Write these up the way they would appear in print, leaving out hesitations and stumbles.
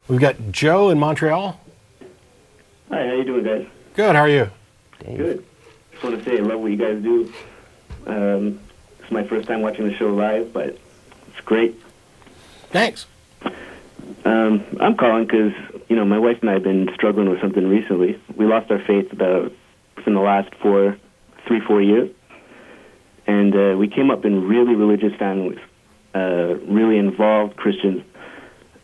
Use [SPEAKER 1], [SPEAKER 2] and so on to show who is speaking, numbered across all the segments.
[SPEAKER 1] We've got Joe in Montreal.
[SPEAKER 2] Hi, how you doing, guys?
[SPEAKER 1] Good, how are you?
[SPEAKER 3] Dave.
[SPEAKER 2] Good. Just want to say I love what you guys do. It's my first time watching the show live, but it's great.
[SPEAKER 1] Thanks.
[SPEAKER 2] I'm calling because, my wife and I have been struggling with something recently. We lost our faith about within the last 4 years. And we came up in really religious families, really involved Christians.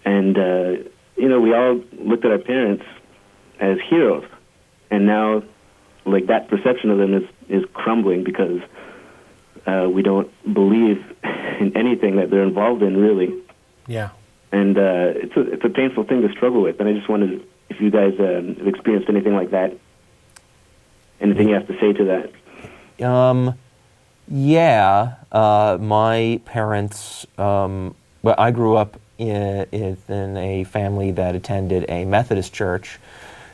[SPEAKER 2] And, we all looked at our parents as heroes. And now, that perception of them is crumbling because we don't believe in anything that they're involved in, really.
[SPEAKER 1] Yeah.
[SPEAKER 2] And it's a painful thing to struggle with. And I just wondered if you guys have experienced anything like that. Anything you have to say to that?
[SPEAKER 3] Yeah. My parents, I grew up in a family that attended a Methodist church.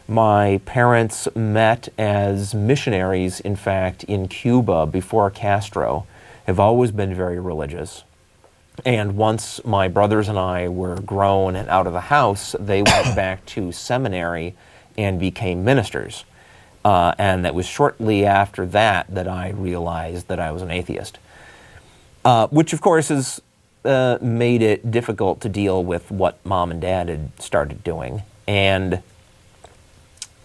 [SPEAKER 3] My parents met as missionaries, in fact, in Cuba before Castro, have always been very religious. And once my brothers and I were grown and out of the house, they went back to seminary and became ministers. And it was shortly after that that I realized that I was an atheist, which of course has made it difficult to deal with what Mom and Dad had started doing. And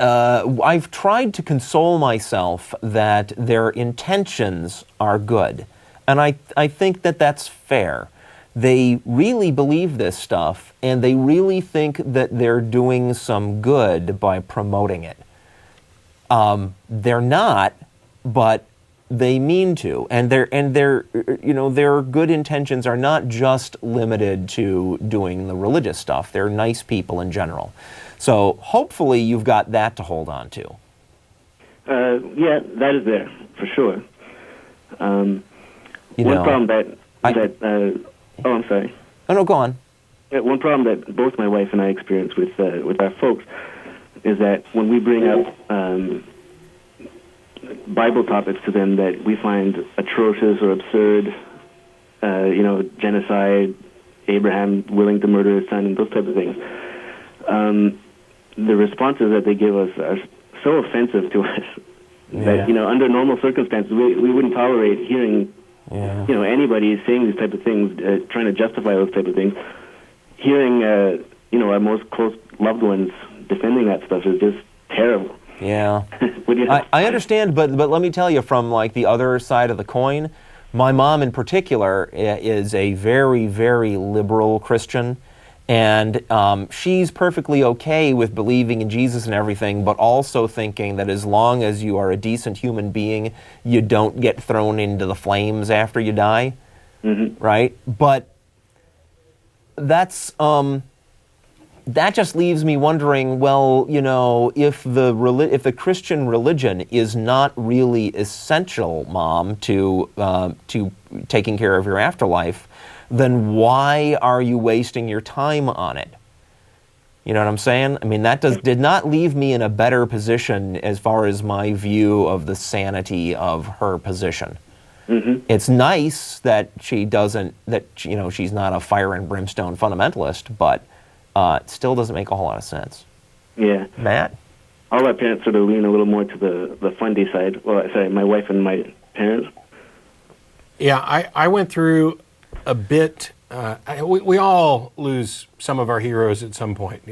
[SPEAKER 3] I've tried to console myself that their intentions are good. And I think that that's fair. They really believe this stuff, and they really think that they're doing some good by promoting it. They're not, but they mean to, and their good intentions are not just limited to doing the religious stuff. They're nice people in general. So hopefully you've got that to hold on to.
[SPEAKER 2] Yeah, that is there for sure. One problem I'm sorry.
[SPEAKER 3] Oh no, go on.
[SPEAKER 2] Yeah, one problem that both my wife and I experience with our folks is that when we bring up Bible topics to them that we find atrocious or absurd, genocide, Abraham willing to murder his son, and those types of things, the responses that they give us are so offensive to us that, under normal circumstances, we wouldn't tolerate hearing, anybody saying these type of things, trying to justify those type of things. Hearing, our most close loved ones defending that stuff is just terrible.
[SPEAKER 3] Yeah. I understand, but let me tell you, from the other side of the coin, my mom in particular is a very, very liberal Christian, and she's perfectly okay with believing in Jesus and everything, but also thinking that as long as you are a decent human being, you don't get thrown into the flames after you die, right? But that's that just leaves me wondering, well, if the Christian religion is not really essential, Mom, to taking care of your afterlife, then why are you wasting your time on it? You know what I'm saying? I mean, that did not leave me in a better position as far as my view of the sanity of her position. It's nice that she's not a fire and brimstone fundamentalist, but it still doesn't make a whole lot of sense.
[SPEAKER 2] Yeah.
[SPEAKER 3] Matt?
[SPEAKER 2] All our parents sort of lean a little more to the fundy side. Well, sorry, my wife and my parents.
[SPEAKER 1] Yeah, I went through a bit. We all lose some of our heroes at some point.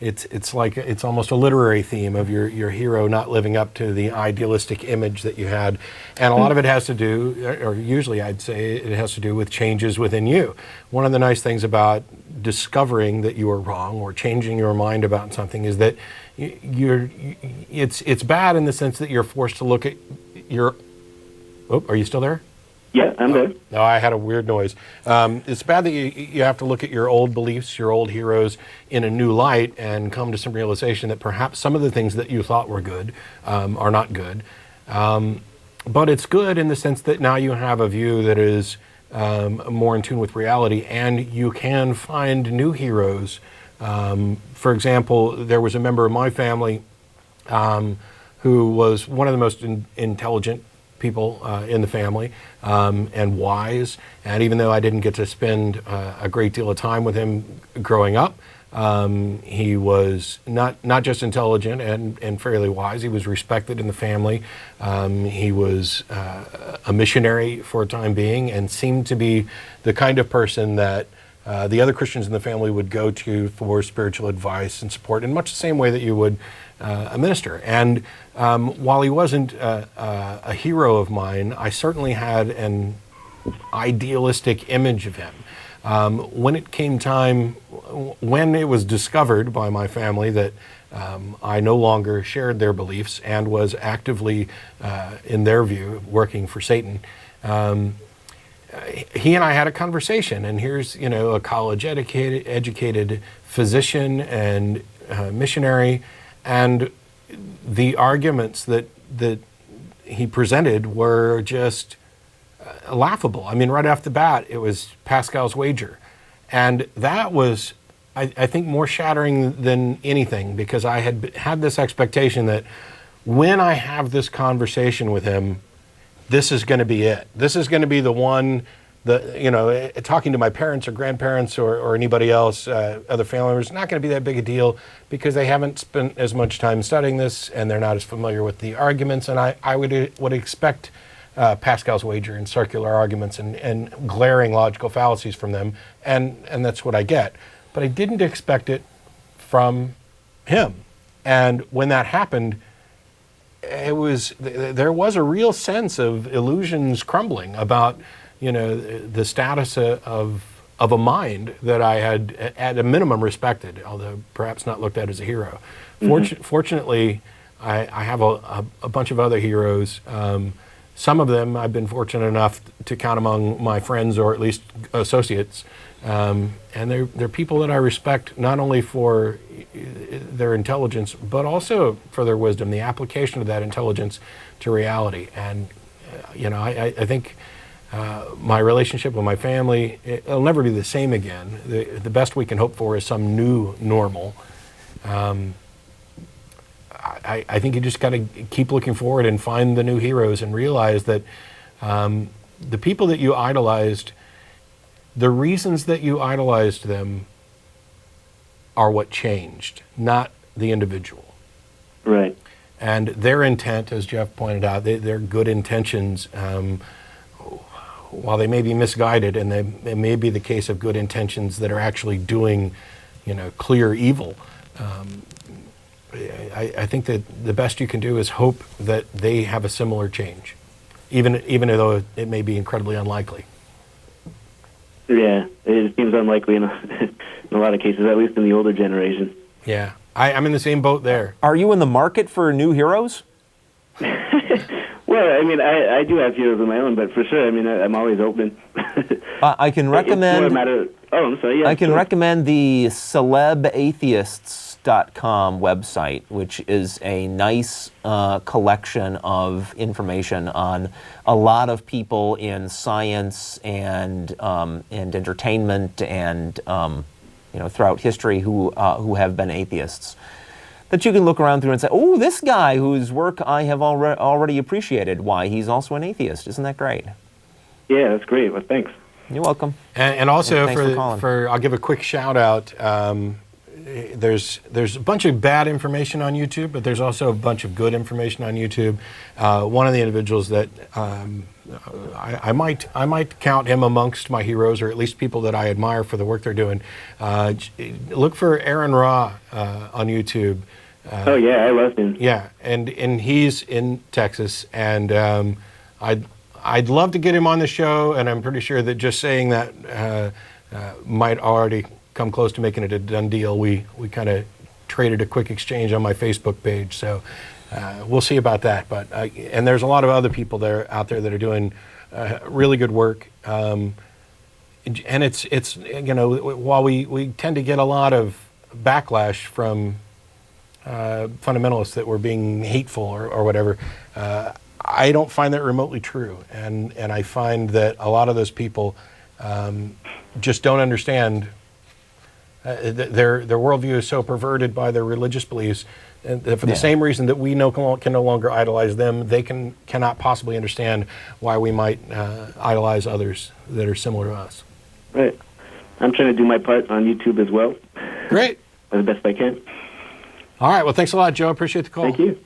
[SPEAKER 1] It's almost a literary theme of your hero not living up to the idealistic image that you had, and a lot of it has to do, or usually I'd say it has to do with changes within you. One of the nice things about discovering that you are wrong or changing your mind about something is that it's bad in the sense that you're forced to look at your. Oh, are you still there?
[SPEAKER 2] Yeah, I'm there.
[SPEAKER 1] No, I had a weird noise. It's bad that you have to look at your old beliefs, your old heroes in a new light and come to some realization that perhaps some of the things that you thought were good are not good. But it's good in the sense that now you have a view that is more in tune with reality, and you can find new heroes. For example, there was a member of my family who was one of the most intelligent people in the family, and wise. And even though I didn't get to spend a great deal of time with him growing up, he was not just intelligent and fairly wise. He was respected in the family. He was a missionary for a time being, and seemed to be the kind of person that the other Christians in the family would go to for spiritual advice and support in much the same way that you would a minister. And while he wasn't a hero of mine, I certainly had an idealistic image of him. When it came time, when it was discovered by my family that I no longer shared their beliefs and was actively, in their view, working for Satan, he and I had a conversation. And here's, a college-educated physician and missionary, and the arguments that he presented were just laughable. I mean, right off the bat, it was Pascal's wager. And that was, I think, more shattering than anything, because I had this expectation that when I have this conversation with him, this is going to be it. This is going to be the one that, talking to my parents or grandparents or anybody else, other family members, not going to be that big a deal, because they haven't spent as much time studying this and they're not as familiar with the arguments. And I would expect Pascal's wager and circular arguments and glaring logical fallacies from them, and that's what I get. But I didn't expect it from him. And when that happened, there was a real sense of illusions crumbling about the status of a mind that I had at a minimum respected, although perhaps not looked at as a hero. Mm-hmm. Fortunately, I have a bunch of other heroes. Some of them I've been fortunate enough to count among my friends, or at least associates, and they're people that I respect not only for their intelligence, but also for their wisdom, the application of that intelligence to reality. And I think my relationship with my family, it'll never be the same again. The best we can hope for is some new normal. I think you just got to keep looking forward and find the new heroes, and realize that the people that you idolized, the reasons that you idolized them are what changed, not the individual.
[SPEAKER 2] Right.
[SPEAKER 1] And their intent, as Jeff pointed out, their good intentions, while they may be misguided, and they may be the case of good intentions that are actually doing, clear evil, I think that the best you can do is hope that they have a similar change, even though it may be incredibly unlikely.
[SPEAKER 2] Yeah, it seems unlikely in a lot of cases, at least in the older generation.
[SPEAKER 1] Yeah, I'm in the same boat there.
[SPEAKER 3] Are you in the market for new heroes?
[SPEAKER 2] Well, I mean, I do have heroes of my own, but for sure, I mean, I'm always open.
[SPEAKER 3] I can recommend.
[SPEAKER 2] It's more a matter of, I'm sorry. Yeah,
[SPEAKER 3] I can recommend the celebatheists.com website, which is a nice collection of information on a lot of people in science and entertainment and throughout history who have been atheists, that you can look around through and say, oh, this guy whose work I have already appreciated, why, he's also an atheist. Isn't that great?
[SPEAKER 2] Yeah, that's great. Well, thanks.
[SPEAKER 3] You're welcome.
[SPEAKER 1] And also,
[SPEAKER 3] for
[SPEAKER 1] I'll give a quick shout out. There's a bunch of bad information on YouTube, but there's also a bunch of good information on YouTube. One of the individuals that I might count him amongst my heroes, or at least people that I admire for the work they're doing. Look for Aaron Ra on YouTube.
[SPEAKER 2] Oh yeah, I love him.
[SPEAKER 1] Yeah, and he's in Texas, and I'd love to get him on the show, and I'm pretty sure that just saying that might already come close to making it a done deal. We kind of traded a quick exchange on my Facebook page, so we'll see about that. But and there's a lot of other people out there that are doing really good work, and it's while we tend to get a lot of backlash from fundamentalists that we're being hateful or whatever, I don't find that remotely true, and I find that a lot of those people just don't understand their worldview is so perverted by their religious beliefs, and for the same reason that we can no longer idolize them, they cannot possibly understand why we might idolize others that are similar to us.
[SPEAKER 2] Right. I'm trying to do my part on YouTube as well.
[SPEAKER 1] Great.
[SPEAKER 2] As best I can.
[SPEAKER 1] All right. Well, thanks a lot, Joe. Appreciate the call.
[SPEAKER 2] Thank you.